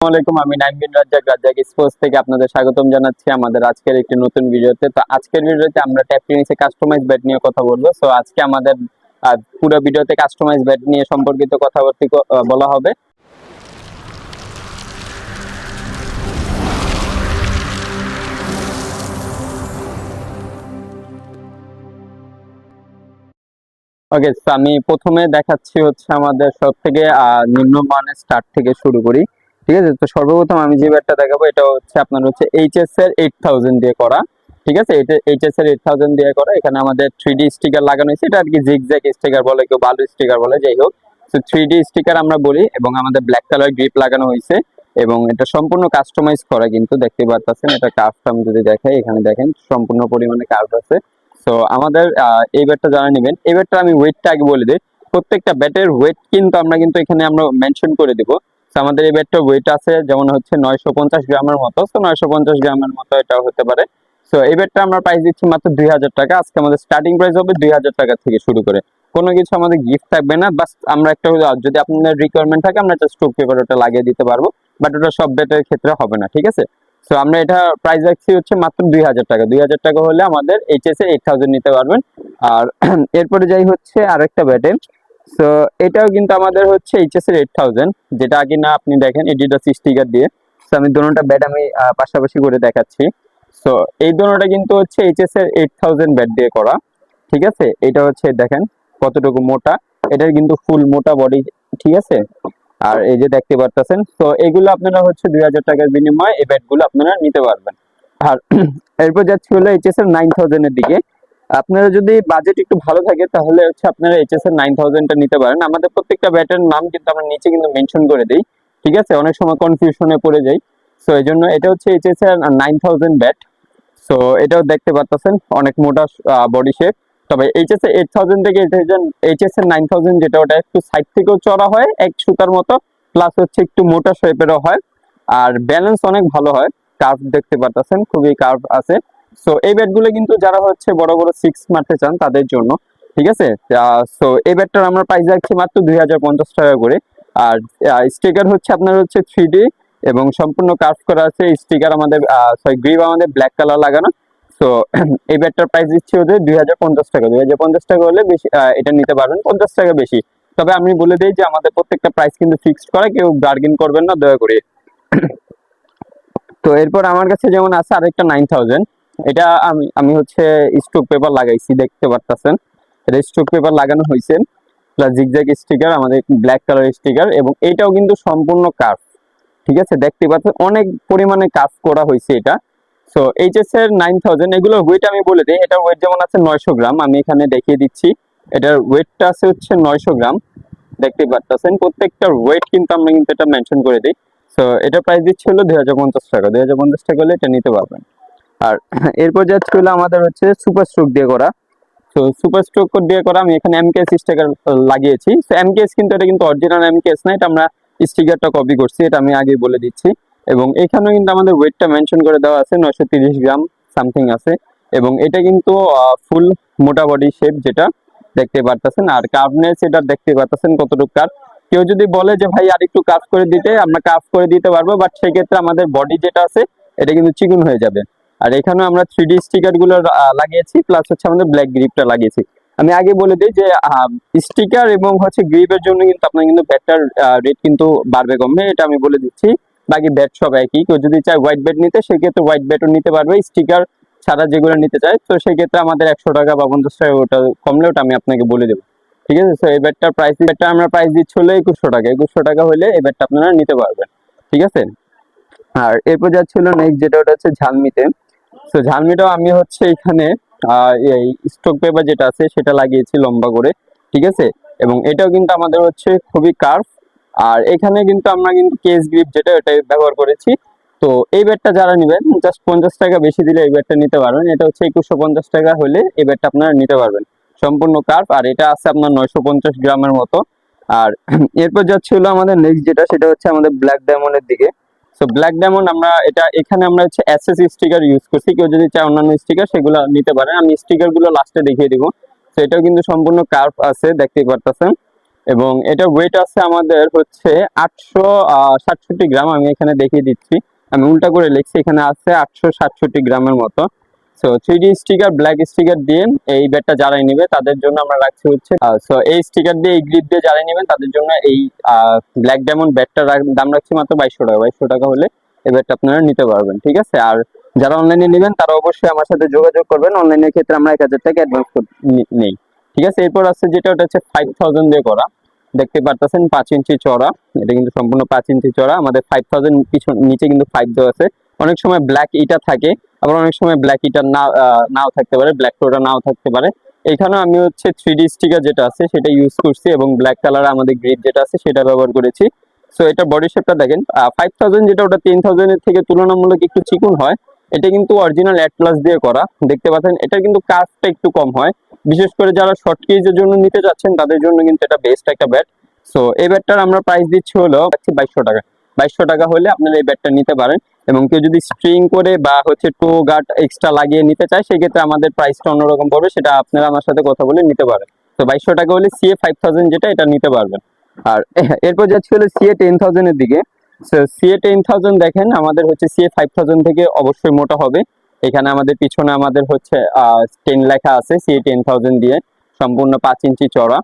আসসালামাইকুম, আমি নাইম বিন রাজ্জাক রাজ্জাক স্পোর্টস থেকে আপনাদের স্বাগতম জানাচ্ছি আমাদের আজকের একটি নতুন ভিডিওতে। তো আজকের ভিডিওতে আমরা ট্যাপ টেনিসে কাস্টমাইজ ব্যাট নিয়ে কথা বলবো। সো আজকে আমাদের পুরো ভিডিওতে কাস্টমাইজ ব্যাট নিয়ে সম্পর্কিত কথাবার্তা বলা হবে। ওকে, তো আমি প্রথমে দেখাচ্ছি হচ্ছে আমাদের সব থেকে নিম্নমানের স্টার্ট থেকে শুরু করি। ঠিক আছে, তো সর্বপ্রথম আমি যে ব্যাটটা দেখাবো এটা হচ্ছে আপনার হচ্ছে এইচএস এর 8000 দিয়ে করা। ঠিক আছে, এটা এইচএস এর 8000 দিয়ে করা। এখানে আমাদের 3D স্টিকার লাগানো হয়েছে, এটা আর কি জিগজ্যাগ স্টিকার বলে, কেউ বালু স্টিকার বলে, যাই হোক। তো 3D স্টিকার আমরা বলি, এবং আমাদের ব্ল্যাক কালার গ্রিপ লাগানো হয়েছে, এবং এটা সম্পূর্ণ কাস্টমাইজ করা। কিন্তু দেখতে পাচ্ছেন এটা কার্ভটা আমি যদি দেখাই, এখানে দেখেন সম্পূর্ণ পরিমাণে কার্ভ আছে। তো আমাদের এই ব্যাটটা যারা নেবেন, এই ব্যাটটা আমি ওয়েটটা আগে বলে দিই। প্রত্যেকটা ব্যাটের ওয়েট কিন্তু এখানে আমরা মেনশন করে দিব। আমাদের এই ব্যাটটা ওয়েট আছে যেমন হচ্ছে 950 গ্রামের মতো। তো 950 গ্রামের মতো এটা হতে পারে। তো এই ব্যাটটা আমরা প্রাইস দিচ্ছি মাত্র 2000 টাকা। আজকে আমাদের স্টার্টিং প্রাইস হবে 2000 টাকা থেকে শুরু করে। কোনো কিছু আমাদের গিফট থাকবে না, বাস আমরা একটা যদি আপনাদের রিকোয়ারমেন্ট থাকে আমরা একটা স্টোক পেপার ওটা লাগিয়ে দিতে পারবো, বাট ওটা সব ব্যাটের ক্ষেত্রে হবে না। ঠিক আছে, তো আমরা এটা প্রাইস রাখছি হচ্ছে মাত্র 2000 টাকা। 2000 টাকা হলে আমাদের এইচএস এর 8000 নিতে পারবেন। আর এরপরে যাই হচ্ছে আরেকটা ব্যাটে। তো এটাও কিন্তু আমাদের হচ্ছে এইচএস এর 8000, যেটা আগে না আপনি দেখেন এডিডাস স্টিকার দিয়ে। তো আমি দুটোটা ব্যাট আমি পাশাপাশি করে দেখাচ্ছি। তো এই দুটোটা কিন্তু হচ্ছে এইচএস এর 8000 ব্যাট দিয়ে করা। ঠিক আছে, এটা হচ্ছে দেখেন কতটুকু মোটা, এটার কিন্তু ফুল মোটা বডি। ঠিক আছে, আর এই যে দেখতে পারতেছেন, তো এগুলো আপনারা হচ্ছে 2000 টাকার বিনিময়ে এই ব্যাট গুলো আপনারা নিতে পারবেন। আর এরপর যাচ্ছি হলো এইচএস এর 9000 এর দিকে। আপনারা যদি বাজেট একটু ভালো থাকে তাহলে হচ্ছে আপনারা এইচএস এর 9000 টা নিতে পারেন। আমাদের প্রত্যেকটা ব্যাটের নাম কিন্তু আমরা নিচে কিন্তু মেনশন করে দিই। ঠিক আছে, অনেক সময় কনফিউশনে পড়ে যাই। সো এই জন্য এটা হচ্ছে এইচএস এর 9000 ব্যাট। সো এটাও দেখতে পাচ্ছেন অনেক মোটা বডি শেপ। তবে এইচএস এর 8000 থেকে এইচএস এর 9000 যেটা, ওটা একটু সাইড থেকেও চড়া হয় এক সুতার মতো, প্লাস হচ্ছে একটু মোটা শেপেরও হয়। আর ব্যালেন্স অনেক ভালো হয়। কার্ভ দেখতে পাচ্ছেন, খুবই কার্ভ আছে। সো এই ব্যাট গুলো কিন্তু যারা হচ্ছে বড় বড় সিক্স মারতে চান তাদের জন্য। ঠিক আছে, সো এই ব্যাটটার আমরা প্রাইস রাখছি মাত্র 2050 টাকা করে। আর স্টিকার হচ্ছে আপনার হচ্ছে 3D, এবং সম্পূর্ণ কার্ভ করা আছে। স্টিকার আমাদের গ্রিপ আমাদের ব্ল্যাক কালার লাগানো। তো এই ব্যাটটার প্রাইস দিচ্ছি ওদের 2050 টাকা। 2050 টাকা হলে বেশি এটা নিতে পারবেন, 50 টাকা বেশি। তবে আমি বলে দিই যে আমাদের প্রত্যেকটা প্রাইস কিন্তু ফিক্সড করা, কেউ বার্গেন করবেন না দয়া করে। তো এরপর আমার কাছে যেমন আছে আরেকটা 9000, এটা আমি আমি হচ্ছে স্টোক পেপার লাগাইছি, দেখতে পারতেছেন এটা স্টোক পেপার লাগানো হয়েছে, প্লাস জিগজ্যাগ স্টিকার, আমাদের ব্ল্যাক কালার স্টিকার, এবং এটাও কিন্তু সম্পূর্ণ কার্ভ। ঠিক আছে, দেখতে পাচ্ছেন অনেক পরিমাণে কাজ করা হয়েছে এটা। সো এইচএস এর 9000, এগুলো ওয়েট আমি বলে দিই। এটা ওয়েট যেমন আছে 900 গ্রাম, আমি এখানে দেখিয়ে দিচ্ছি। এটার ওয়েটটা আছে হচ্ছে 900 গ্রাম। দেখতে পাচ্ছেন প্রত্যেকটা ওয়েট কিন্তু আমরা কিন্তু এটা মেনশন করে দিই। সো এটা প্রাইস দিচ্ছে হলো 2050 টাকা। 2050 টাকা হলে এটা নিতে পারবেন। আর এরপর যাচ্ছে হলো আমাদের হচ্ছে সুপার স্ট্রোক দিয়ে করা। তো সুপার স্ট্রোক দিয়ে করা, আমি এখানে এমকেএস স্টিকার লাগিয়েছি। তো এমকেএস কিন্তু এটা কিন্তু অরিজিনাল এমকেএস না, এটা আমরা স্টিকারটা কপি করছি, এটা আমি আগে বলে দিচ্ছি। এবং এখানেও কিন্তু আমাদের ওয়েটটা মেনশন করে দেওয়া আছে, 930 গ্রাম সামথিং আছে। এবং এটা কিন্তু ফুল মোটা বডি শেপ, যেটা দেখতে পারতেছেন। আর কার্ভনেস এটা দেখতে পারতেছেন কতটুকু কার্ভ। কেউ যদি বলে যে ভাই আর একটু কাজ করে দিতে, আমরা কাজ করে দিতে পারবো, বাট সেক্ষেত্রে আমাদের বডি যেটা আছে এটা কিন্তু চিকন হয়ে যাবে। আর এখানেও আমরা 3D স্টিকার গুলো লাগিয়েছি, প্লাস হচ্ছে আমাদের ব্ল্যাক গ্রিপটা লাগিয়েছি। আমি আগে বলে দিই যে স্টিকার এবং হচ্ছে গ্রিপের জন্য কিন্তু আপনার কিন্তু ব্যাটটার রেট কিন্তু বাড়বে কমবে, এটা আমি বলে দিচ্ছি। বাকি ব্যাট সব একই। কেউ যদি চায় হোয়াইট ব্যাট নিতে, সেক্ষেত্রে হোয়াইট ব্যাটও নিতে পারবে। স্টিকার ছাড়া যেগুলো নিতে চায়, তো সেই ক্ষেত্রে আমাদের 100 টাকা বা 50 টাকা ওটা কমলে ওটা আমি আপনাকে বলে দেবো। ঠিক আছে, তো এই ব্যাটটার ব্যাটটা আমরা প্রাইস দিচ্ছি হলো 2100 টাকা। 2100 টাকা হলে এই ব্যাটটা আপনারা নিতে পারবেন। ঠিক আছে, আর এরপর যাচ্ছিল নেক্সট, যেটা ওটা হচ্ছে ঝালমিতে। তো ঝালমিটাও আমি হচ্ছে এখানে এই স্টোক পেপার যেটা আছে সেটা লাগিয়েছি লম্বা করে। ঠিক আছে, এবং এটাও কিন্তু আমাদের হচ্ছে খুবই কার্ভ। আর এখানে কিন্তু আমরা কিন্তু কেস গ্রিপ যেটা, ওটাই ব্যবহার করেছি। তো এই ব্যাটটা যারা নেবেন জাস্ট 50 টাকা বেশি দিলে এই ব্যাটটা নিতে পারবেন। এটা হচ্ছে 2150 টাকা হলে এই ব্যাটটা আপনারা নিতে পারবেন। সম্পূর্ণ কার্ভ, আর এটা আছে আপনার 950 গ্রামের মতো। আর এরপর যাচ্ছে হলো আমাদের নেক্সট যেটা, সেটা হচ্ছে আমাদের ব্ল্যাক ডায়মন্ডের দিকে। সো ব্ল্যাক ডায়মন্ড আমরা এটা এখানে আমরা হচ্ছে এসএস স্টিকার ইউজ করছি। কেউ যদি চায় অন্যান্য স্টিকার সেগুলো নিতে পারেন, আমি স্টিকার গুলো লাস্টে দেখিয়ে দিব। তো এটাও কিন্তু সম্পূর্ণ কার্ভ আছে, দেখতেই পারতেছেন। এবং এটা ওয়েট আছে আমাদের হচ্ছে 867 গ্রাম। আমি এখানে দেখিয়ে দিচ্ছি, আমি উল্টা করে লিখছি, এখানে আছে 867 গ্রামের মতো। So 3D sticker, black sticker দিয়ে এই ব্যাটটা যারাই নেবে তাদের জন্য আমরা রাখছি হচ্ছে, সো এই স্টিকার দিয়ে, এই গ্রিপ দিয়ে যারাই নেবেন তাদের জন্য এই ব্ল্যাক ডায়মন্ড ব্যাটটার দাম রাখছি মাত্র 2200 টাকা। 2200 টাকা হলে এই ব্যাটটা আপনারা নিতে পারবেন, ঠিক আছে। আর যারা অনলাইনে নেবেন তারা অবশ্যই আমার সাথে যোগাযোগ করবেন। অনলাইনের ক্ষেত্রে আমরা 1000 টাকা অ্যাডভান্স নেই, ঠিক আছে। এরপর আছে যেটা, ওটা হচ্ছে 5000 দিয়ে করা, দেখতে পারতেছেন 5 ইঞ্চি চড়া। এটা কিন্তু সম্পূর্ণ 5 ইঞ্চি চড়া। আমাদের 5000 পিছন নিচে কিন্তু 5 দেওয়া আছে। অনেক সময় ব্ল্যাক ইটা থাকে, আবার অনেক সময় ব্ল্যাক ইটা নাও থাকতে পারে, ব্ল্যাক টোটা নাও থাকতে পারে। এখানে আমি হচ্ছে 3D স্টিকার যেটা আছে সেটা ইউজ করছি, এবং ব্ল্যাক কালার আমাদের গ্রিড যেটা আছে সেটা ব্যবহার করেছি। সো এটা বডি শেপটা দেখেন, 5000 যেটা, ওটা 10,000 এর থেকে তুলনামূলক একটু চিকন হয়। এটা কিন্তু অরিজিনাল অ্যাটলাস দিয়ে করা, দেখতে পাচ্ছেন। এটা কিন্তু কাজটা একটু কম হয়, বিশেষ করে যারা শর্ট কেজের জন্য নিতে যাচ্ছেন তাদের জন্য কিন্তু এটা বেস্ট একটা ব্যাট। সো এই ব্যাটটার আমরা প্রাইস দিচ্ছি হলো 2200 টাকা। 2200 টাকা হলে আপনারা এই ব্যাটটা নিতে পারেন। এবং কেউ যদি স্ট্রিং করে বা হচ্ছে টো গার্ড এক্সট্রা লাগিয়ে নিতে চায়, সেক্ষেত্রে আমাদের প্রাইসটা অন্যরকম পড়বে, সেটা আপনারা আমার সাথে কথা বলে নিতে পারেন। তো 2200 টাকা হলে CA 5000 যেটা, এটা নিতে পারবেন। আর এরপর যাচ্ছি হলো CA 10,000 এর দিকে। CA 10,000 দেখেন, আমাদের হচ্ছে CA 5000 থেকে অবশ্যই মোটা হবে। এখানে আমাদের পিছনে আমাদের হচ্ছে 10 লেখা আছে CA 10,000 দিয়ে, সম্পূর্ণ 5 ইঞ্চি চড়া,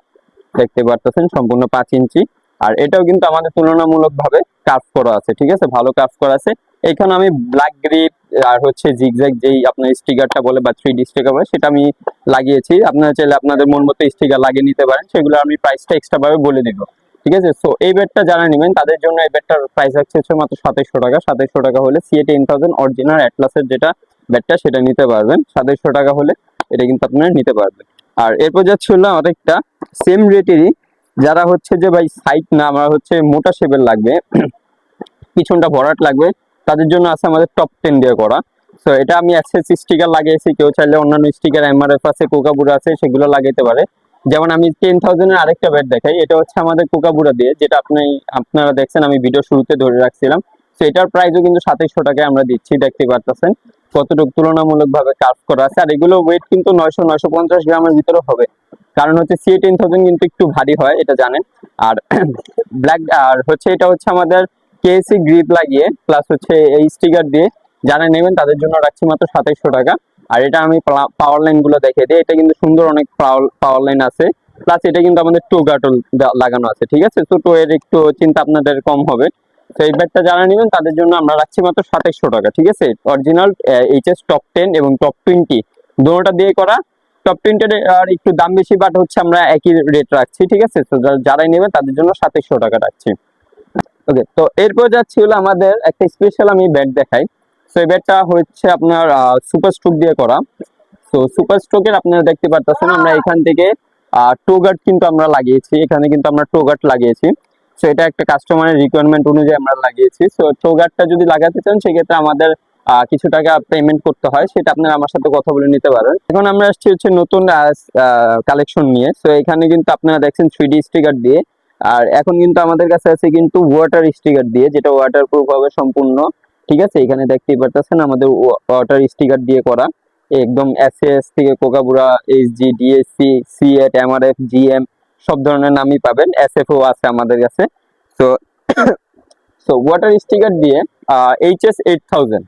দেখতে পারতেছেন, সম্পূর্ণ 5 ইঞ্চি। আর এটাও কিন্তু আমাদের তুলনামূলক ভাবে কাজ করা আছে, ঠিক আছে, ভালো কাজ করা আছে। এখানে আমি ব্ল্যাক গ্রিপ আর হচ্ছে জিগজ্যাগ যেই আপনার স্টিকারটা বলে বা 3D স্টিকার বলে, সেটা আমি লাগিয়েছি। আপনারা চাইলে আপনাদের মন মতো স্টিকার লাগিয়ে নিতে পারেন, সেগুলো আমি প্রাইসটা এক্সট্রা ভাবে বলে দিব, ঠিক আছে। সো এই ব্যাটটা যারা নেবেন তাদের জন্য এই ব্যাটটার প্রাইস আছে হচ্ছে মাত্র 2700 টাকা। 2700 টাকা হলে CA 10,000 অরিজিনাল অ্যাটলাসের যেটা ব্যাটটা, সেটা নিতে পারবেন। 2700 টাকা হলে এটা কিন্তু আপনারা নিতে পারবেন। আর এরপর যাচ্ছে হলো আরেকটা সেম রেটেরই, যারা হচ্ছে যে ভাই সাইড না, আমার হচ্ছে মোটা শেপের লাগবে, পিছনটা ভরাট লাগবে, তাদের জন্য আছে আমাদের টপ 10 দিয়ে করা। সো এটা আমি এসএস স্টিকার লাগিয়েছি, কেউ চাইলে অন্যান্য স্টিকার এমআরএফ আছে, কোকাবুরা আছে, সেগুলো লাগাইতে পারে। যেমন আমি 10,000 এর আরেকটা ব্যাট দেখাই, এটা হচ্ছে আমাদের কোকাবুরা দিয়ে, যেটা আপনারা দেখছেন, আমি ভিডিও শুরুতে ধরে রাখছিলাম। তো এটার প্রাইসও কিন্তু 2700 টাকায় আমরা দিচ্ছি, দেখতে পারতেছেন কতটুকু তুলনামূলক ভাবে কাজ করা আছে। আর এগুলো ওয়েট কিন্তু 900-950 গ্রামের ভিতরে হবে, কারণ হচ্ছে CA 10,000 কিন্তু একটু ভারী হয়, এটা জানেন। আর ব্ল্যাক, আর হচ্ছে এটা হচ্ছে আমাদের কেএসি গ্রিপ লাগিয়ে প্লাস হচ্ছে এই স্টিকার দিয়ে যারা নেবেন তাদের জন্য রাখছি মাত্র 2700 টাকা। আর এটা আমি পাওয়ার লাইন গুলো দেখে দিই, এটা কিন্তু সুন্দর অনেক পাওয়ার লাইন আছে, প্লাস এটা কিন্তু আমাদের টো গাটল লাগানো আছে, ঠিক আছে। তো টো এর একটু চিন্তা আপনাদের কম হবে। তো এই ব্যাটটা যারা নেবেন তাদের জন্য আমরা রাখছি মাত্র 2700 টাকা, ঠিক আছে। অরিজিনাল HS টপ 10 এবং টপ 20 দুটোটা দিয়ে করা। টপ 20 আর একটু দাম বেশি, বাট হচ্ছে আমরা একই রেট রাখছি, ঠিক আছে। তো যারাই নেবেন তাদের জন্য 2700 টাকা রাখছি। ওকে, তো এরপর যাচ্ছি হলো আমাদের একটা স্পেশাল আমি ব্যাট দেখাই। তো এই ব্যাটটা হচ্ছে আপনার সুপার স্ট্রোক দিয়ে করা। তো সুপার স্ট্রোকের আপনারা দেখতে পারতেছেন, আমরা এখান থেকে টো গার্ড কিন্তু আমরা লাগিয়েছি, এখানে কিন্তু আমরা টো গার্ড লাগিয়েছি। তো এটা একটা কাস্টমারের রিকোয়ারমেন্ট অনুযায়ী আমরা লাগিয়েছি। তো টো গার্ডটা যদি লাগাতে চান সেক্ষেত্রে আমাদের কিছু টাকা পেমেন্ট করতে হয়, সেটা আপনারা আমার সাথে কথা বলে নিতে পারেন। এখন আমরা আসছি হচ্ছে নতুন কালেকশন নিয়ে। তো এখানে কিন্তু আপনারা দেখছেন 3D স্টিকার দিয়ে, আর এখন কিন্তু আমাদের কাছে আছে কিন্তু ওয়াটার স্টিকার দিয়ে, যেটা ওয়াটার প্রুফ হবে সম্পূর্ণ, ঠিক আছে। এখানে দেখতেই পারতেছেন আমাদের ওয়াটার স্টিকার দিয়ে করা, একদম এসএস থেকে কোকাবুরা, SG, DSC, CEAT, MRF, GM সব ধরনের নামই পাবেন, SFও আছে আমাদের কাছে। তো সো ওয়াটার স্টিকার দিয়ে HS 8000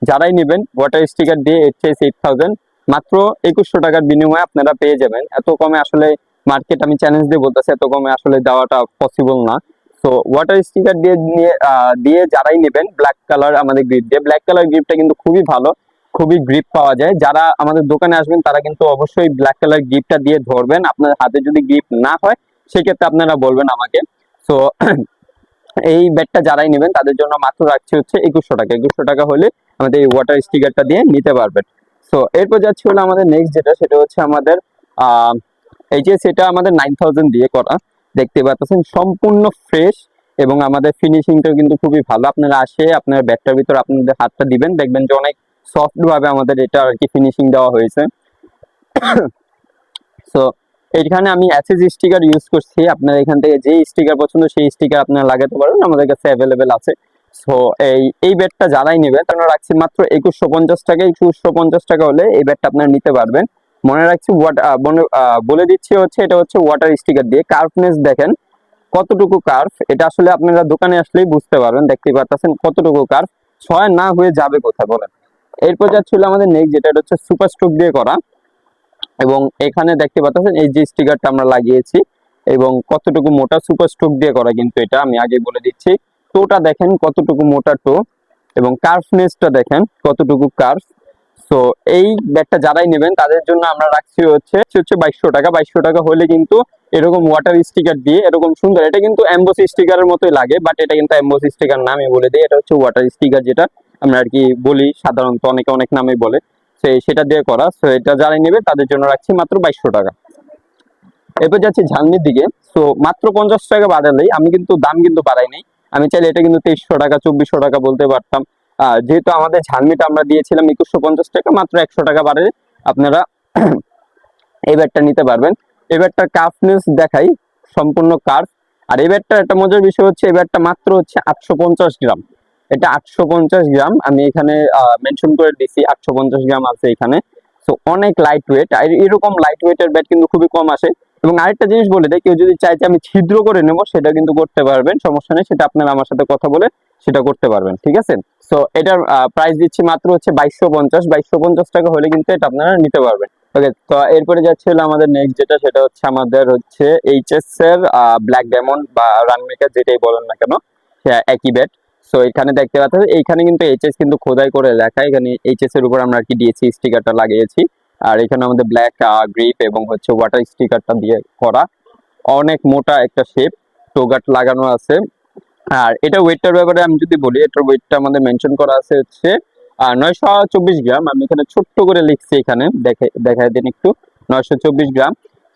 যারাই নেবেন, ওয়াটার স্টিকার দিয়ে HS 8000 মাত্র 2100 টাকার বিনিময়ে আপনারা পেয়ে যাবেন। এত কমে আসলে মার্কেট, আমি চ্যালেঞ্জ দিয়ে বলতেছি, এত কমে আসলে দেওয়াটা পসিবল না। তো ওয়াটার স্টিকার দিয়ে যারাই নেবেন, ব্ল্যাক কালার আমাদের গ্রিপ দিয়ে, ব্ল্যাক কালার গ্রিপটা কিন্তু খুবই ভালো, খুবই গ্রিপ পাওয়া যায়। যারা আমাদের দোকানে আসবেন তারা কিন্তু অবশ্যই ব্ল্যাক কালার গ্রিপটা দিয়ে ধরবেন। আপনার হাতে যদি গ্রিপ না হয় সেক্ষেত্রে আপনারা বলবেন আমাকে। তো এই ব্যাটটা যারাই নেবেন তাদের জন্য মাত্র রাখছি হচ্ছে 2100 টাকা। 2100 টাকা হলে আমাদের এই ওয়াটার স্টিকারটা দিয়ে নিতে পারবেন। সো এরপর যাচ্ছে হলো আমাদের নেক্সট যেটা, সেটা হচ্ছে আমাদের এই যে সেটা আমাদের 9000 দিয়ে করা, দেখতে পাচ্ছেন সম্পূর্ণ ফ্রেশ, এবং আমাদের ফিনিশিংটাও কিন্তু খুবই ভালো। আপনারা আসে আপনার ব্যাটটার ভিতর আপনাদের হাতটা দিবেন, দেখবেন যে অনেক সফট ভাবে আমাদের এটা আর কি ফিনিশিং দেওয়া হয়েছে। সো এইখানে আমি এসএস স্টিকার ইউজ করছি, আপনারা এখান থেকে যে স্টিকার পছন্দ সেই স্টিকার আপনারা লাগাতে পারবেন, আমাদের কাছে অ্যাভেলেবেল আছে। সো এই ব্যাটটা যারাই নেবে তারা রাখছি মাত্র 2150 টাকা। 2150 টাকা হলে এই ব্যাটটা আপনারা নিতে পারবেন। মনে রাখছি বলে দিচ্ছি হচ্ছে এটা হচ্ছে ওয়াটার স্টিকার দিয়ে। কার্ভনেস দেখেন কতটুকু কার্ভ, এটা আসলে আপনারা দোকানে আসলেই বুঝতে পারবেন, দেখতে পাচ্ছেন কতটুকু কার্ভ, ছয় না হয়ে যাবে কোথায় বলেন। এরপর যাচ্ছিল আমাদের নেক্সট, যেটা হচ্ছে সুপার স্ট্রোক দিয়ে করা, এবং এখানে দেখতে পাচ্ছেন এই যে স্টিকারটা আমরা লাগিয়েছি এবং কতটুকু মোটা, সুপার স্ট্রোক দিয়ে করা কিন্তু এটা, আমি আগে বলে দিচ্ছি। টোটা দেখেন কতটুকু মোটা টো, এবং কার্ভনেসটা দেখেন কতটুকু কার্ভ। সো এই ব্যাগটা যারাই নেবেন তাদের জন্য আমরা রাখছি হচ্ছে 2200 টাকা। 2200 টাকা হলে কিন্তু এরকম ওয়াটার স্টিকার দিয়ে এরকম সুন্দর, এটা কিন্তু এমবস স্টিকারের মতোই লাগে, বাট এটা কিন্তু এমবস স্টিকার না, আমি বলে দিই এটা হচ্ছে ওয়াটার স্টিকার, যেটা আমরা আর কি বলি সাধারণত, অনেকে অনেক নামে বলে, সেটা দিয়ে করা। সো এটা যারাই নেবে তাদের জন্য রাখছি মাত্র 2200 টাকা। এরপর যাচ্ছি ঝালমির দিকে। সো মাত্র 50 টাকা বাড়ালেই, আমি কিন্তু দাম কিন্তু বাড়াই নাই, আমি চাইলে এটা কিন্তু 2300 টাকা 2400 টাকা বলতে পারতাম। যেহেতু আমাদের ঝালমিটা আমরা দিয়েছিলাম 2150 টাকা, মাত্র 100 টাকা বাড়ালে আপনারা এই ব্যাটটা নিতে পারবেন। এই ব্যাটটার কার্ভনেস দেখাই, সম্পূর্ণ কার্ভ। আর এই ব্যাটটার একটা মজার বিষয় হচ্ছে এই ব্যাটটা মাত্র হচ্ছে 850 গ্রাম। এটা 850 গ্রাম, আমি এখানে মেনশন করে দিছি 850 গ্রাম আছে এখানে। সো অনেক লাইট ওয়েট, আর এরকম লাইট ওয়েটের ব্যাট কিন্তু খুবই কম আসে। এবং আরেকটা জিনিস বলে দেয়, কেউ যদি চাইছে আমি ছিদ্র করে নেবো সেটা কিন্তু করতে পারবেন, সমস্যা নেই, সেটা আপনারা আমার সাথে কথা বলে সেটা করতে পারবেন, ঠিক আছে। সো এটার প্রাইস দিচ্ছি মাত্র হচ্ছে 2250। 2250 টাকা হলে কিন্তু এটা আপনারা নিতে পারবেন। ওকে, তো এরপরে যাচ্ছে হলো আমাদের নেক্সট যেটা, সেটা হচ্ছে আমাদের হচ্ছে এইচএস এর ব্ল্যাক ডায়মন্ড বা রানমেকার যেটাই বলেন না কেন, একই ব্যাট। সো এখানে দেখতে পাচ্ছেন এইখানে কিন্তু এইচএস কিন্তু খোদাই করে লেখা, এখানে এইচএস এর উপর আমরা আর কি দিয়েছি স্টিকারটা লাগিয়েছি। আর এখানে আমাদের ব্ল্যাক গ্রিপ এবং হচ্ছে ওয়াটার স্টিকারটা দিয়ে করা, অনেক মোটা একটা শেপ, টোগাট লাগানো আছে। আর এটা ওয়েটটার ব্যাপারে আমি যদি বলি, এটার ওয়েটটা আমাদের মেনশন করা আছে হচ্ছে 924 গ্রাম। আমি এখানে ছোট্ট করে লিখছি, এখানে দেখাই দিন একটু, 924 গ্রাম।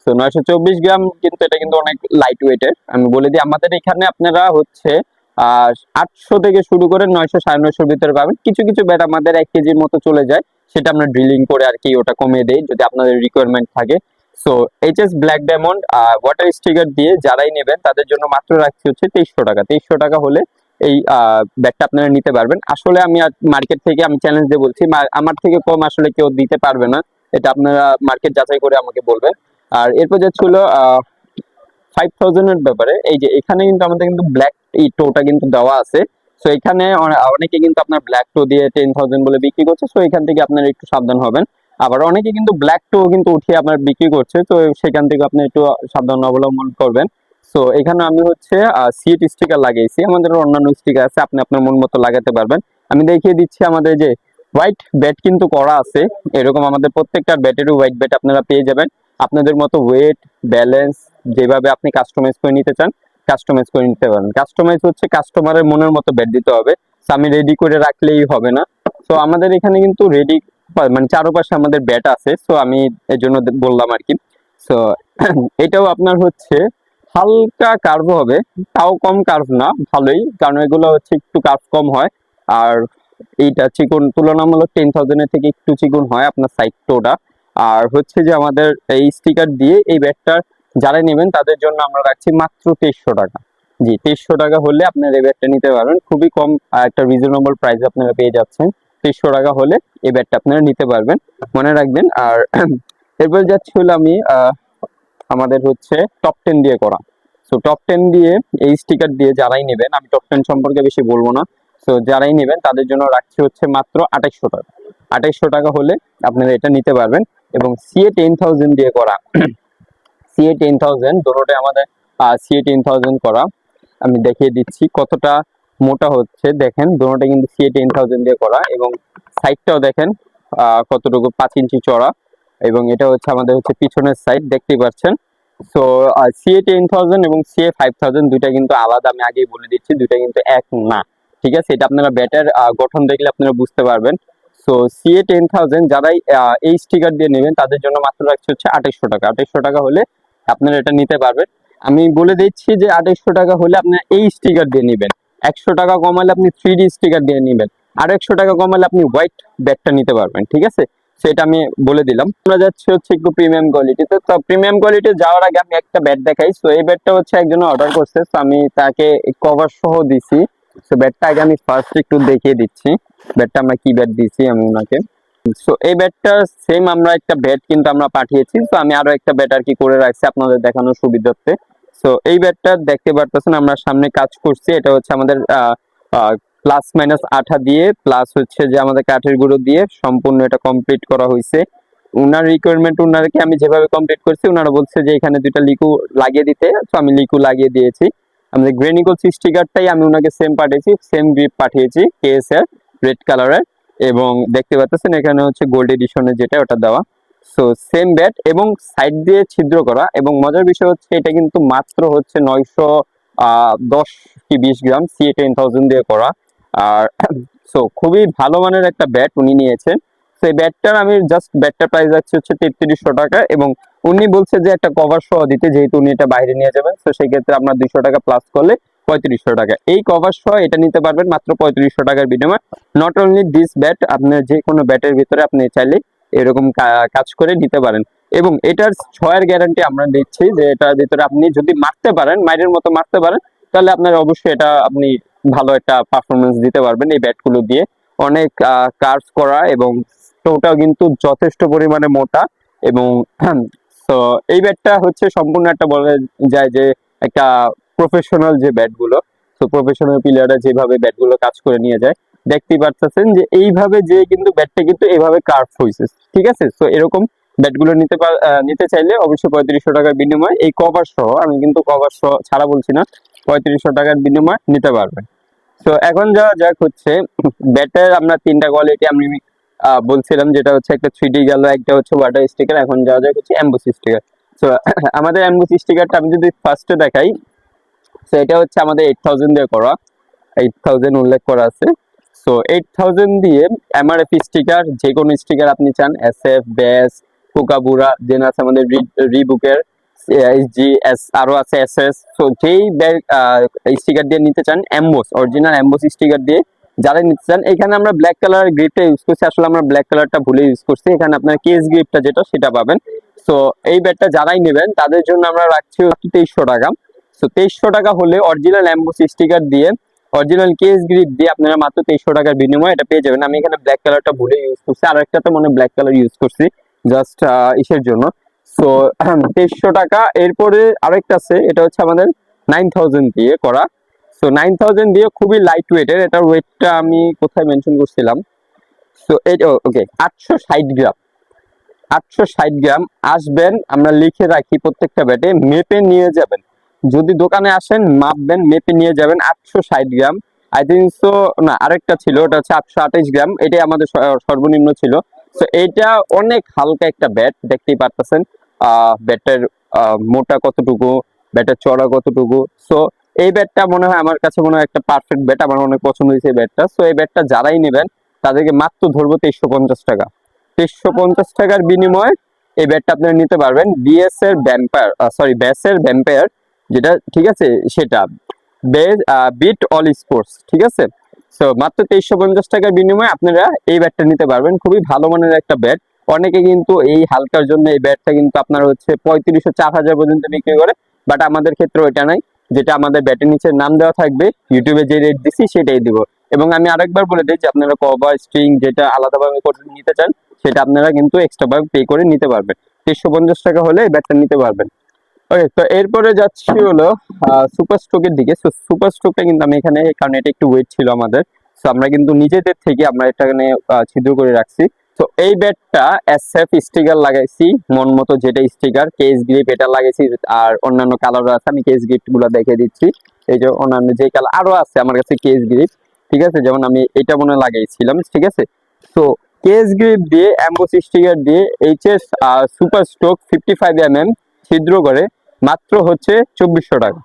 তো 924 গ্রাম কিন্তু এটা কিন্তু অনেক লাইট ওয়েটের। আমি বলে দিই আমাদের এখানে আপনারা হচ্ছে 800 থেকে শুরু করে 900 950 ভিতরে পাবেন। কিছু কিছু ব্যাট আমাদের 1 কেজির মতো চলে যায়, সেটা আমরা ড্রিলিং করে আর কি ওটা কমিয়ে দেই যদি আপনাদের রিকোয়ারমেন্ট থাকে। So HS black diamond water sticker দিয়ে যারাই নেবেন তাদের জন্য মাত্র রাখছি হচ্ছে 2300 টাকা। 2300 টাকা হলে এই ব্যাগটা আপনারা নিতে পারবেন। আসলে আমি মার্কেট থেকে আমি চ্যালেঞ্জ দিয়ে বলছি, আমার থেকে কম আসলে কেউ দিতে পারবে না, এটা আপনারা মার্কেট যাচাই করে আমাকে বলবেন। আর এরপর যাচ্ছে হলো 5000 এর ব্যাপারে, এই যে এখানে কিন্তু আমাদের কিন্তু ব্ল্যাক এই টোটা কিন্তু দেওয়া আছে। সো এখানে অনেকে কিন্তু আপনার ব্ল্যাক টো দিয়ে 10,000 বলে বিক্রি করছে, সো এখান থেকে আপনারা একটু সাবধান হবেন। আবার অনেকে কিন্তু ব্ল্যাক টো কিন্তু উঠিয়ে আপনার বিক্রি করছে, তো সেখান থেকে আপনি একটু সাবধান অবলম্বন করবেন। সো এখানে আমি হচ্ছে সিট স্টিকার লাগিয়েছি, আমাদের অন্যান্য স্টিকার আছে, আপনি আপনার মন মতো লাগাতে পারবেন। আমি দেখিয়ে দিচ্ছি আমাদের যে হোয়াইট ব্যাট কিন্তু করা আছে, এরকম আমাদের প্রত্যেকটা ব্যাটেরও হোয়াইট ব্যাট আপনারা পেয়ে যাবেন। আপনাদের মতো ওয়েট ব্যালেন্স যেভাবে আপনি কাস্টমাইজ করে নিতে চান কাস্টমাইজ করে নিতে পারেন। কাস্টমাইজ হচ্ছে কাস্টমারের মনের মতো ব্যাট দিতে হবে, আমি রেডি করে রাখলেই হবে না। তো আমাদের এখানে কিন্তু রেডি মানে চারপাশে আমাদের ব্যাট আছে, সো আমি এর জন্য বললাম আর কি। সো এটাও আপনার হচ্ছে হালকা কার্ভ হবে, তাও কম কার্ভ না, ভালোই, কারণ এগুলো হচ্ছে একটু কার্ভ কম হয়। আর এইটা চিকন, তুলনামূলক 10,000 এর থেকে একটু চিকন হয় আপনার সাইড টোটা। আর হচ্ছে যে আমাদের এই স্টিকার দিয়ে এই ব্যাগটার যারা নেবেন তাদের জন্য আমরা রাখছি মাত্র 2300 টাকা। জি, 2300 টাকা হলে আপনার এই ব্যাগটা নিতে পারবেন, খুবই কম একটা রিজনেবল প্রাইসে আপনারা পেয়ে যাচ্ছেন। 2300 টাকা হলে এই ব্যাগটা আপনারা নিতে পারবেন, মনে রাখবেন। আর এরপর যাচ্ছি হলো আমি আমাদের হচ্ছে টপ 10 দিয়ে করা। সো টপ 10 দিয়ে এই স্টিকার দিয়ে যারাই নেবেন, আমি টপ 10 সম্পর্কে বেশি বলবো না, সো যারাই নেবেন তাদের জন্য রাখছি হচ্ছে মাত্র 2800 টাকা। 2800 টাকা হলে আপনারা এটা নিতে পারবেন। এবং সিএ 10,000 দিয়ে করা, সিএ 10,000 দুটোটাই আমাদের সিএ 10,000 করা। আমি দেখিয়ে দিচ্ছি কতটা মোটা হচ্ছে, দেখেন দুটোটা কিন্তু সিএ 10,000 দিয়ে করা, এবং সাইডটাও দেখেন কতটুকু 5 ইঞ্চি চড়া, এবং এটা হচ্ছে আমাদের হচ্ছে পিছনের সাইড দেখতেই পাচ্ছেন। সো সিএ 10,000 এবং সিএ 5,000 দুইটা কিন্তু আলাদা, আমি আগেই বলে দিচ্ছি দুইটা কিন্তু এক না, ঠিক আছে। এটা আপনারা ব্যাটার গঠন দেখলে আপনারা বুঝতে পারবেন। সো সিএ 10,000 যারাই এই স্টিকার দিয়ে নেবেন তাদের জন্য মাত্র রাখছে হচ্ছে 2800 টাকা। 2800 টাকা হলে আপনারা এটা নিতে পারবেন। আমি বলে দিচ্ছি যে 2800 টাকা হলে আপনার এই স্টিকার দিয়ে নেবেন, 100 টাকা কমালে আপনি 3D স্টিকার দিয়ে নেবেন, আর 100 টাকা কমালে আপনি হোয়াইট ব্যাগটা নিতে পারবেন, ঠিক আছে। সেটা আমি বলে দিলাম। আমরা যাচ্ছি হচ্ছে একটু প্রিমিয়াম কোয়ালিটিতে। তো প্রিমিয়াম কোয়ালিটি যাওয়ার আগে আমি একটা ব্যাট দেখাই। সো এই ব্যাটটা হচ্ছে একজন অর্ডার করছে, তো আমি তাকে কভার সহ দিছি। সো ব্যাটটা আগে আমি ফার্স্ট একটু দেখিয়ে দিচ্ছি ব্যাটটা আমরা কি ব্যাট দিছি আমি ওনাকে। সো এই ব্যাটটা সেম আমরা একটা ব্যাট কিন্তু আমরা পাঠিয়েছি, তো আমি আরো একটা ব্যাট আর কি করে রাখছি আপনাদের দেখানোর সুবিধার্থে। সো এই ব্যাটটা দেখতে পারতেছেন আমরা সামনে কাজ করছি, এটা হচ্ছে আমাদের প্লাস মাইনাস আঠা দিয়ে প্লাস হচ্ছে যে আমাদের কাঠের গুঁড়ো দিয়ে সম্পূর্ণ এটা কমপ্লিট করা হয়েছে। উনার রিকোয়ারমেন্ট উনারকে আমি যেভাবে কমপ্লিট করছি, উনারা বলছে যে এখানে দুইটা লিকু লাগিয়ে দিতে, তো আমি লিকু লাগিয়ে দিয়েছি। আমাদের গ্রেনিকলস স্টিকারটাই আমি ওনাকে সেম পাঠিয়েছি, সেম গ্রিপ পাঠিয়েছি কেএস এর রেড কালারের, এবং দেখতে পাচ্ছেন এখানে হচ্ছে গোল্ড এডিশনের যেটা ওটা দেওয়া। সো সেম ব্যাট এবং সাইড দিয়ে ছিদ্র করা, এবং মজার বিষয় হচ্ছে এটা কিন্তু মাত্র হচ্ছে 910 কি 20 গ্রাম CA10000 দিয়ে করা। আর সো খুবই ভালো মানের একটা ব্যাট উনি নিয়েছেন। তো এই ব্যাটটার আমি জাস্ট ব্যাটটার প্রাইস যাচ্ছে হচ্ছে 3300 টাকা, এবং উনি বলছে যে একটা কভার সহ দিতে, যেহেতু উনি এটা বাইরে নিয়ে যাবেন, তো সেই ক্ষেত্রে আপনার 200 টাকা প্লাস করলে 3500 টাকা। এই কভার সহ এটা নিতে পারবেন মাত্র 3500 টাকার বিনিময়ে। নট অনলি দিস ব্যাট, আপনার যে কোনো ব্যাটের ভিতরে আপনি চাইলে এরকম কাজ করে নিতে পারেন। এবং এটার 6 গ্যারান্টি আমরা দিচ্ছি, যে এটার ভিতরে আপনি যদি মারতে পারেন, মাইরের মতো মারতে পারেন, তাহলে আপনার অবশ্যই এটা আপনি ভালো একটা পারফরমেন্স দিতে পারবেন এই ব্যাটগুলো দিয়ে। অনেক কার্ভ করা, এবং টোটাও কিন্তু যথেষ্ট পরিমাণে মোটা। এবং তো এই ব্যাটটা হচ্ছে সম্পূর্ণ একটা বলা যায় যে একটা প্রফেশনাল যে ব্যাটগুলো, তো প্রফেশনাল প্লেয়াররা যেভাবে ব্যাটগুলো কাজ করে নিয়ে যায়, দেখতেই পাচ্ছেন যে এইভাবে যে কিন্তু ব্যাটটা কিন্তু এইভাবে কার্ভ হয়েছে, ঠিক আছে। তো এরকম ব্যাটগুলো নিতে চাইলে অবশ্যই 3500 টাকার বিনিময়ে এই কভার সহ, আমি কিন্তু কভার সহ ছাড়া বলছি না, 3500 টাকার বিনিময়ে নিতে পারবেন। তো এখন যাওয়া যাক হচ্ছে ব্যাটের আমরা 3টা কোয়ালিটি আমি বলছিলাম, যেটা হচ্ছে একটা 3D গেল, একটা হচ্ছে ওয়াটার স্টিকার, এখন যাওয়া যাক হচ্ছে এমবোস স্টিকার। তো আমাদের এমবোস স্টিকারটা আমি যদি ফার্স্টে দেখাই, তো এটা হচ্ছে আমাদের 8000 দিয়ে করা, 8000 উল্লেখ করা আছে। সো 8000 দিয়ে এমআরএফ স্টিকার, যে কোনো স্টিকার আপনি চান, এসএফ, বেস, কোকাবুরা, দেন আছে আমাদের রিবুকের, এসজি, এস, আরো আছে এসএস। সো যেই স্টিকার দিয়ে নিতে চান, এমবোস অরিজিনাল এমবোস স্টিকার দিয়ে যারা নিতে চান, এখানে আমরা ব্ল্যাক কালার গ্রিপটা ইউজ করছি, আসলে আমরা ব্ল্যাক কালারটা ভুলে ইউজ করছি, এখানে আপনার কেস গ্রিপটা যেটা সেটা পাবেন। সো এই ব্যাটটা যারাই নেবেন তাদের জন্য আমরা রাখছি 2300 টাকা। সো 2300 টাকা হলে অরিজিনাল এমবোস স্টিকার দিয়ে, অরিজিনাল কেস গ্রিপ দিয়ে আপনারা মাত্র 2300 টাকার বিনিময়ে এটা পেয়ে যাবেন। আমি এখানে ব্ল্যাক কালারটা ভুলে ইউজ করছি, আর একটা তো মনে ব্ল্যাক কালার ইউজ করছি জাস্ট ইসের জন্য। সো 2300 টাকা। এরপরে আরেকটা আছে, এটা হচ্ছে আমাদের 9000 দিয়ে করা। সো 9000 দিয়ে খুবই লাইট ওয়েটের, এটার ওয়েটটা আমি কোথায় মেনশন করছিলাম। সো এই ওকে 860 গ্রাম, 860 গ্রাম। আসবেন, আমরা লিখে রাখি প্রত্যেকটা ব্যাটে, মেপে নিয়ে যাবেন। যদি দোকানে আসেন মাপবেন, মেপে নিয়ে যাবেন 860 গ্রাম। আই থিঙ্ক সো না, আরেকটা ছিল, ওটা হচ্ছে 828 গ্রাম, এটাই আমাদের সর্বনিম্ন ছিল। তো এইটা অনেক হালকা একটা ব্যাট, দেখতেই পারতেছেন ব্যাটের মোটা কতটুকু, ব্যাটের চড়া কতটুকু। সো এই ব্যাটটা মনে হয় আমার কাছে মনে হয় একটা পারফেক্ট ব্যাট, আমার অনেক পছন্দ হয়েছে এই ব্যাটটা। সো এই ব্যাটটা যারাই নেবেন তাদেরকে মাত্র ধরবো 2350 টাকা। 2350 টাকার বিনিময়ে এই ব্যাটটা আপনারা নিতে পারবেন। বিএস এর ভ্যাম্পায়ার, সরি ব্যাসের ভ্যাম্পায়ার যেটা, ঠিক আছে, সেটা বিট অল স্পোর্টস, ঠিক আছে। সো মাত্র 2350 টাকার বিনিময়ে আপনারা এই ব্যাটটা নিতে পারবেন, খুবই ভালো মানের একটা ব্যাট। অনেকে কিন্তু এই হালকার জন্য এই ব্যাটটা কিন্তু আপনার হচ্ছে 3500-4000 পর্যন্ত বিক্রি করে, বাট আমাদের ক্ষেত্রে ওইটা নাই। যেটা আমাদের ব্যাটের নিচে নাম দেওয়া থাকবে, ইউটিউবে যে রেট দিছি সেটাই দিব। এবং আমি আরেকবার বলে দিই যে আপনারা কভার স্ট্রিং যেটা আলাদাভাবে করে নিতে চান, সেটা আপনারা কিন্তু এক্সট্রা ভাবে পে করে নিতে পারবেন। 350 টাকা হলে এই ব্যাটটা নিতে পারবেন। ওকে, তো এরপরে যাচ্ছি হলো সুপার স্ট্রোকের দিকে। সো সুপার স্ট্রোকটা কিন্তু আমি এখানে, কারণ এটা একটু ওয়েট ছিল আমাদের, সো আমরা কিন্তু নিজেদের থেকে আমরা এটা এখানে ছিদ্র করে রাখছি। তো এই ব্যাটটা এসএফ স্টিকার লাগাইছি মন মতো, যেটা স্টিকার কেস গ্রিপ এটা লাগাইছি, আর অন্যান্য কালারও আছে, আমি কেস গ্রিপ গুলো দেখে দিচ্ছি। এই যে অন্যান্য যে কালার আরো আছে আমার কাছে কেস গ্রিপ, ঠিক আছে, যেমন আমি এটা মনে লাগাইছিলাম, ঠিক আছে। তো কেস গ্রিপ দিয়ে এমবোস স্টিকার দিয়ে এইচএস সুপার স্ট্রোক 55 ছিদ্র করে মাত্র হচ্ছে 2400 টাকা।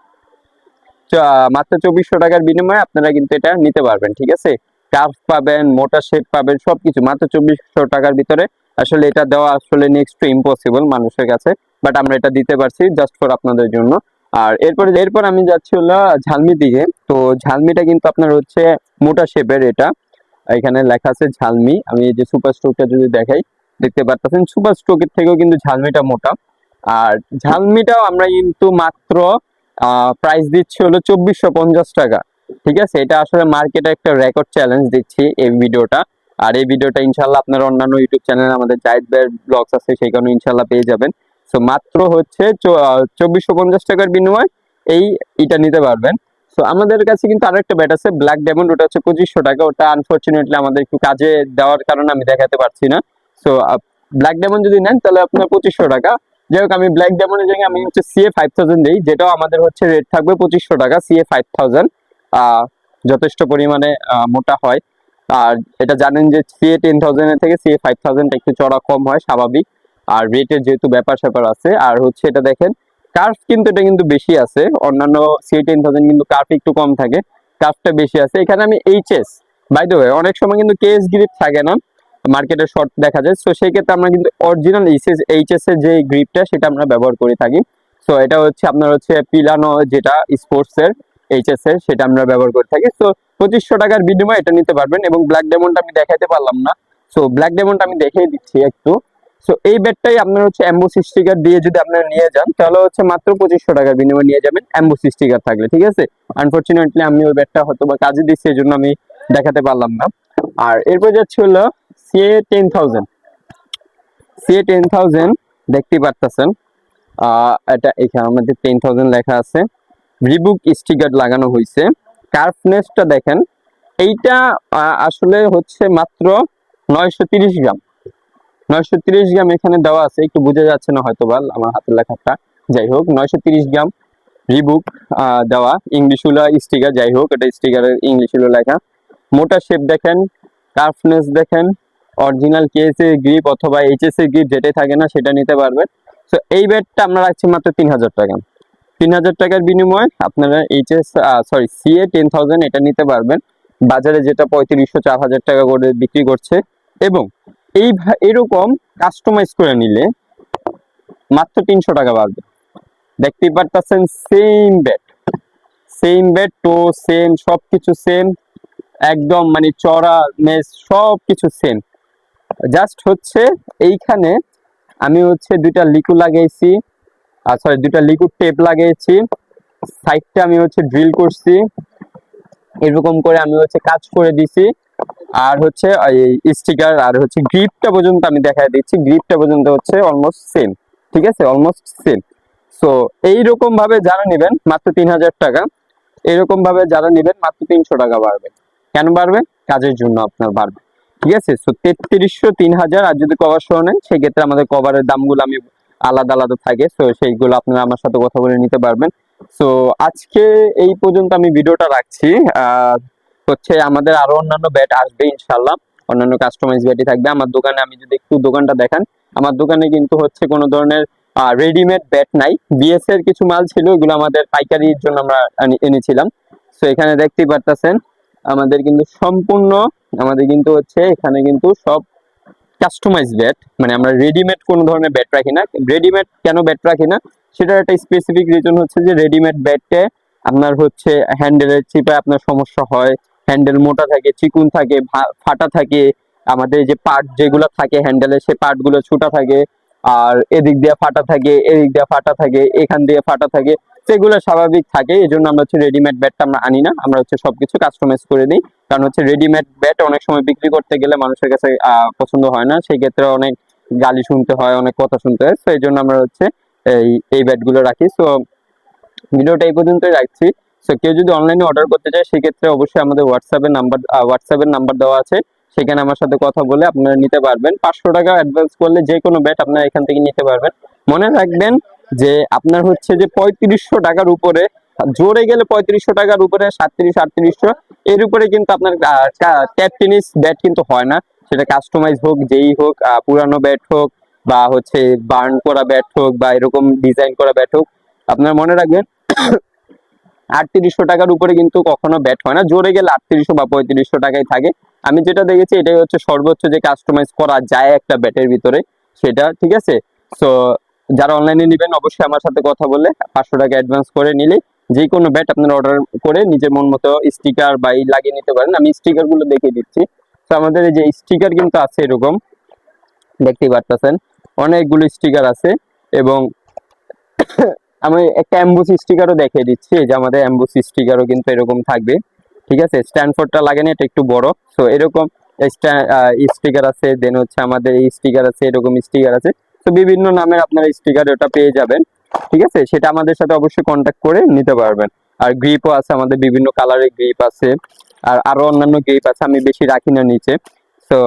মাত্র 2400 টাকার বিনিময়ে আপনারা কিন্তু এটা নিতে পারবেন, ঠিক আছে। কার্ভ পাবেন, মোটা শেপ পাবেন, সবকিছু মাত্র 2400 টাকার ভিতরে। আসলে এটা দেওয়া আসলে নেক্সট টু ইম্পসিবল মানুষের কাছে, বাট আমরা এটা দিতে পারছি জাস্ট ফর আপনাদের জন্য। আর এরপর আমি যাচ্ছি হলো ঝালমি দিকে। তো ঝালমিটা কিন্তু আপনার হচ্ছে মোটা শেপের, এটা এখানে লেখা আছে ঝালমি। আমি এই যে সুপার স্ট্রোকটা যদি দেখাই, দেখতে পাচ্ছেন সুপার স্ট্রোকের থেকেও কিন্তু ঝালমিটা মোটা। আর ঝালমিটাও আমরা কিন্তু মাত্র প্রাইস দিচ্ছি হলো 2450 টাকা, ঠিক আছে। এটা আসলে মার্কেটে একটা রেকর্ড চ্যালেঞ্জ দিচ্ছি এই ভিডিওটা। আর এই ভিডিওটা ইনশাল্লাহ আপনার অন্যান্য ইউটিউব চ্যানেল আমাদের জাহিদ ভাইয়ের ব্লগস আছে সেখানেও ইনশাল্লাহ পেয়ে যাবেন। সো মাত্র হচ্ছে 2450 টাকার বিনিময়ে এটা নিতে পারবেন। সো আমাদের কাছে কিন্তু আরো একটা ব্যাট আছে ব্ল্যাক ডায়মন্ড, ওটা হচ্ছে 2500 টাকা। ওটা আনফরচুনেটলি আমাদের একটু কাজে দেওয়ার কারণে আমি দেখাতে পারছি না। সো ব্ল্যাক ডায়মন্ড যদি নেন তাহলে আপনার 2500 টাকা। যাই হোক, আমি ব্ল্যাক ডায়মন্ডের জায়গায় আমি হচ্ছে সিএ 5000 দিই, যেটাও আমাদের হচ্ছে রেট থাকবে 2500 টাকা। সিএ 5000 যথেষ্ট পরিমাণে মোটা হয়। আর এটা জানেন যে সিএ 10,000 এর থেকে সিএ 5000 একটু চড়া কম হয় স্বাভাবিক। আর রেটের যেহেতু ব্যাপার স্যাপার আছে, আর হচ্ছে এটা দেখেন কার্ভ কিন্তু এটা কিন্তু বেশি আছে। অন্যান্য সিএ 10,000 কিন্তু কার্ভ একটু কম থাকে, কার্ভটা বেশি আছে। এখানে আমি এইচএস, বাই দ্য ওয়ে অনেক সময় কিন্তু কেএস গ্রিপ থাকে না, মার্কেটে শর্ট দেখা যায়। সো সেই ক্ষেত্রে আমরা কিন্তু অরিজিনাল এইচএস এর যে গ্রিপটা সেটা আমরা ব্যবহার করে থাকি। সো এটা হচ্ছে আপনার হচ্ছে পিলানো, যেটা স্পোর্টস এর এইচএস এর, সেটা আমরা ব্যবহার করে থাকি। সো 2500 টাকার বিনিময়ে এটা নিতে পারবেন। এবং ব্ল্যাক ডায়মন্ড আমি দেখাইতে পারলাম না, সো ব্ল্যাক ডায়মন্ড আমি দেখিয়ে দিচ্ছি একটু। সো এই ব্যাটটাই আপনার হচ্ছে অ্যাম্বুস স্টিকার দিয়ে যদি আপনারা নিয়ে যান তাহলে হচ্ছে মাত্র 2500 টাকার বিনিময়ে নিয়ে যাবেন অ্যাম্বুস স্টিকার থাকলে, ঠিক আছে। আনফরচুনেটলি আমি ওই ব্যাটটা হয়তো বা কাজে দিচ্ছি, এই জন্য আমি দেখাতে পারলাম না। আর এরপর যাচ্ছে হলো সিএ 10,000। সিএ 10,000 দেখতে পারতেছেন, এটা এখানে আমাদের 10,000 লেখা আছে, রিবুক স্টিকার লাগানো হয়েছে। কার্ভনেসটা দেখেন, এইটা আসলে হচ্ছে মাত্র 930 গ্রাম। 930 গ্রাম এখানে দেওয়া আছে, একটু বোঝা যাচ্ছে না হয়তো বা আমার হাতের লেখাটা। যাই হোক, 930 গ্রাম রিবুক দেওয়া, ইংলিশ হলো স্টিকার। যাই হোক, এটা স্টিকারের ইংলিশ হলো লেখা। মোটা শেপ দেখেন, কার্ভনেস দেখেন, অরিজিনাল কেএস এর গ্রিপ অথবা এইচএস এর গ্রিপ যেটাই থাকে না সেটা নিতে পারবেন। তো এই ব্যাটটা আমরা রাখছি মাত্র 3000 টাকা। 3000 টাকার বিনিময়ে আপনারা সিএ 10,000 এটা নিতে পারবেন। বাজারে যেটা 3500-4000 টাকা করে বিক্রি করছে। এবং এরকম কাস্টমাইজ করে নিলে মাত্র 300 টাকা বাড়বে। দেখতেই পারতেছেন, সেম ব্যাট তো সেম, সবকিছু সেম, একদম মানে চড়া মেস সবকিছু সেম। জাস্ট হচ্ছে এইখানে আমি হচ্ছে দুইটা লিকুইড টেপ লাগিয়েছি, সাইডটা আমি হচ্ছে ড্রিল করছি, এরকম করে আমি হচ্ছে কাজ করে দিছি। আর হচ্ছে স্টিকার আর হচ্ছে গ্রিপটা পর্যন্ত আমি দেখাই দিচ্ছি, গ্রিপটা পর্যন্ত হচ্ছে অলমোস্ট সেম, ঠিক আছে, অলমোস্ট সেম। সো এইরকম ভাবে যারা নেবেন মাত্র 3000 টাকা, এরকম ভাবে যারা নেবেন মাত্র 300 টাকা বাড়বে। কেন বাড়বে? কাজের জন্য আপনার বাড়বে, ঠিক আছে। সো 3300, 3000। আর যদি কভার সহ নেন সেক্ষেত্রে আমাদের কভারের দামগুলো আমি আলাদা আলাদা থাকে, সো সেইগুলো আপনারা আমার সাথে কথা বলে নিতে পারবেন। সো আজকে এই পর্যন্ত আমি ভিডিওটা রাখছি। হচ্ছে আমাদের আরো অন্যান্য ব্যাট আসবে ইনশাল্লাহ, অন্যান্য কাস্টমাইজ ব্যাটই থাকবে আমার দোকানে। আমি যদি একটু দোকানটা দেখান, আমার দোকানে কিন্তু হচ্ছে কোনো ধরনের রেডিমেড ব্যাট নাই। বিএস এর কিছু মাল ছিল, এগুলো আমাদের পাইকারির জন্য আমরা এনেছিলাম। সো এখানে দেখতেই পারতেছেন আমাদের কিন্তু সম্পূর্ণ, আমাদের কিন্তু হচ্ছে এখানে কিন্তু সব কাস্টমাইজ ব্যাট, মানে আমরা রেডিমেড কোনো ধরনের ব্যাট রাখি না। রেডিমেড কেন ব্যাট রাখি না সেটার একটা স্পেসিফিক রিজন হচ্ছে যে রেডিমেড ব্যাটে আপনার হচ্ছে হ্যান্ডেলের চিপায় আপনার সমস্যা হয়, হ্যান্ডেল মোটা থাকে, চিকুন থাকে, ফাটা থাকে, আমাদের যে পার্ট যেগুলো থাকে হ্যান্ডেলের সে পার্ট গুলো ছোটা থাকে, আর এদিক দিয়ে ফাটা থাকে, এদিক দিয়ে ফাটা থাকে, এখান দিয়ে ফাটা থাকে, সেগুলো স্বাভাবিক থাকে। এই জন্য আমরা হচ্ছে রেডিমেড ব্যাটটা আমরা আনি না, আমরা হচ্ছে সবকিছু কাস্টমাইজ করে দিই। কারণ হচ্ছে রেডিমেড ব্যাট অনেক সময় বিক্রি করতে গেলে মানুষের কাছে পছন্দ হয় না, সেই ক্ষেত্রে অনেক গালি শুনতে হয়, অনেক কথা শুনতে হয়। তো এই জন্য আমরা হচ্ছে এই ব্যাট গুলো রাখি। সো ভিডিওটা এই পর্যন্তই রাখছি। সো কেউ যদি অনলাইনে অর্ডার করতে চায় সেক্ষেত্রে অবশ্যই আমাদের হোয়াটসঅ্যাপের নাম্বার দেওয়া আছে, সেখানে আমার সাথে কথা বলে আপনারা নিতে পারবেন। 500 টাকা অ্যাডভান্স করলে যে কোনো ব্যাট আপনারা এখান থেকে নিতে পারবেন। মনে রাখবেন যে আপনার হচ্ছে যে 3500 টাকার উপরে, জোরে গেলে 3500 টাকার উপরে, 3700-3800 এর উপরে কিন্তু আপনার ট্যাপ টেনিস ব্যাট কিন্তু হয় না। সেটা কাস্টমাইজ হোক, যেই হোক, পুরানো ব্যাট হোক বা হচ্ছে বার্ন করা ব্যাট হোক বা এরকম ডিজাইন করা ব্যাট হোক, আপনারা মনে রাখবেন 3800 টাকার উপরে কিন্তু কখনো ব্যাট হয় না। জোরে গেলে 3800 বা 3500 টাকায় থাকে। আমি যেটা দেখেছি এটাই হচ্ছে সর্বোচ্চ যে কাস্টমাইজ করা যায় একটা ব্যাটের ভিতরে সেটা, ঠিক আছে। সো যারা অনলাইনে নেবেন অবশ্যই আমার সাথে কথা বলে 500 টাকা অ্যাডভান্স করে নিলে যে কোনো ব্যাট আপনারা অর্ডার করে নিজের মন মতো স্টিকার বা লাগিয়ে নিতে পারেন। আমি স্টিকার গুলো দেখিয়ে দিচ্ছি। তো আমাদের এই যে স্টিকার কিন্তু আছে, এরকম দেখতেই পারতেছেন অনেকগুলো স্টিকার আছে। এবং আমি একটা অ্যাম্বুস স্টিকারও দেখিয়ে দিচ্ছি, এই যে আমাদের অ্যাম্বুস স্টিকারও কিন্তু এরকম থাকবে, ঠিক আছে। স্ট্যান্ডফোর্ডটা লাগে না, এটা একটু বড়। সো এরকম স্টিকার আছে, দেন হচ্ছে আমাদের এই স্টিকার আছে, এরকম স্টিকার আছে। তো বিভিন্ন নামের আপনার স্টিকার ওটা পেয়ে যাবেন, ঠিক আছে। সেটা আমাদের সাথে অবশ্যই কন্ট্যাক্ট করে নিতে পারবেন। আর গ্রিপও আছে, আমাদের বিভিন্ন কালারের গ্রিপ আছে, আর আরো অন্যান্য গ্রিপ আছে, আমি বেশি রাখি না নিচে। তো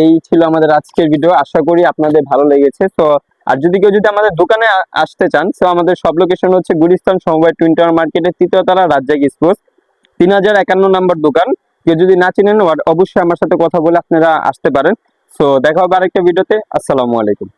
এই ছিল আমাদের আজকের ভিডিও, আশা করি আপনাদের ভালো লেগেছে। তো আর যদি কেউ যদি আমাদের দোকানে আসতে চান, তো আমাদের সব লোকেশন হচ্ছে গুলিস্তান সমবায় টুইন টাওয়ার মার্কেটের 3য় তলা, রাজ্জাক স্পোর্টস, 3051 নম্বর দোকান। কেউ যদি না চিনেন, অবশ্যই আমার সাথে কথা বলে আপনারা আসতে পারেন। তো দেখা হবে আরেকটা ভিডিওতে। আসসালামু আলাইকুম।